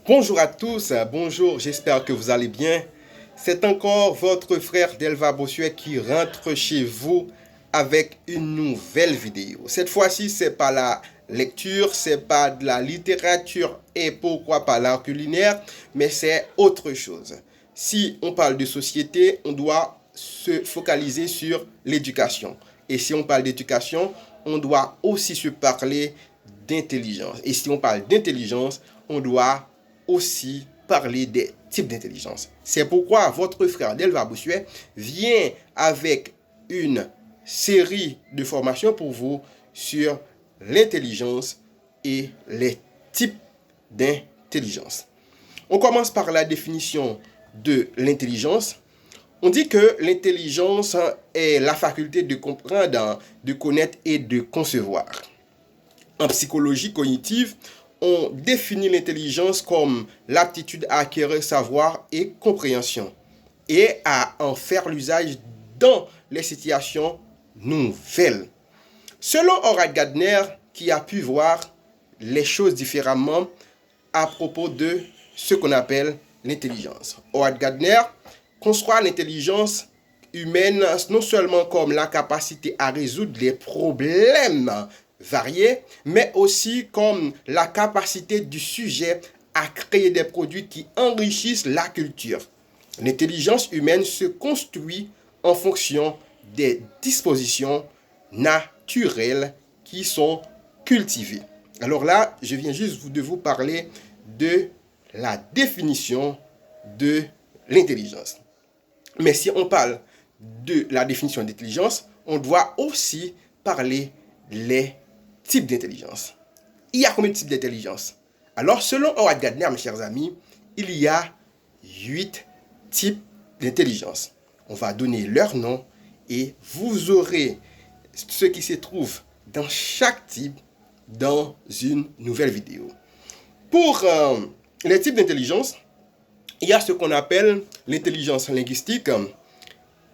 Bonjour à tous, bonjour, j'espère que vous allez bien. C'est encore votre frère Delva Bossuet qui rentre chez vous avec une nouvelle vidéo. Cette fois-ci, c'est pas la lecture, c'est pas de la littérature et pourquoi pas l'art culinaire, mais c'est autre chose. Si on parle de société, on doit se focaliser sur l'éducation. Et si on parle d'éducation, on doit aussi se parler d'intelligence. Et si on parle d'intelligence, on doit aussi parler des types d'intelligence. C'est pourquoi votre frère Delva Bossuet vient avec une série de formations pour vous sur l'intelligence et les types d'intelligence. On commence par la définition de l'intelligence. On dit que l'intelligence est la faculté de comprendre, de connaître et de concevoir. En psychologie cognitive, on définit l'intelligence comme l'aptitude à acquérir savoir et compréhension et à en faire l'usage dans les situations nouvelles. Selon Howard Gardner, qui a pu voir les choses différemment à propos de ce qu'on appelle l'intelligence. Howard Gardner conçoit l'intelligence humaine non seulement comme la capacité à résoudre les problèmes variés, mais aussi comme la capacité du sujet à créer des produits qui enrichissent la culture. L'intelligence humaine se construit en fonction des dispositions naturelles qui sont cultivées. Alors là, je viens juste de vous parler de la définition de l'intelligence. Mais si on parle de la définition d'intelligence, on doit aussi parler des types d'intelligence. Il y a combien de types d'intelligence? Alors, selon Howard Gardner, mes chers amis, il y a 8 types d'intelligence. On va donner leur nom et vous aurez ce qui se trouve dans chaque type dans une nouvelle vidéo. Pour les types d'intelligence, il y a ce qu'on appelle l'intelligence linguistique,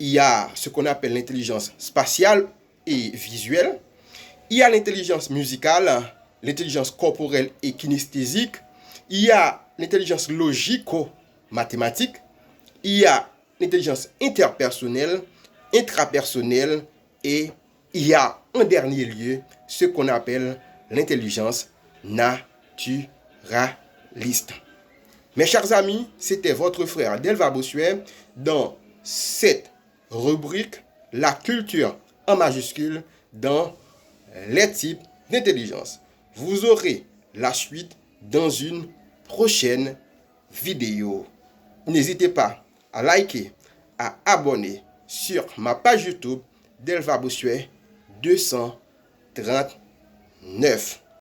il y a ce qu'on appelle l'intelligence spatiale et visuelle, il y a l'intelligence musicale, l'intelligence corporelle et kinesthésique, il y a l'intelligence logico-mathématique, il y a l'intelligence interpersonnelle, intrapersonnelle et il y a en dernier lieu ce qu'on appelle l'intelligence naturaliste. Mes chers amis, c'était votre frère Delva Bossuet dans cette rubrique La culture en majuscule dans les types d'intelligence. Vous aurez la suite dans une prochaine vidéo. N'hésitez pas à liker, à abonner sur ma page YouTube Delva Bossuet 239.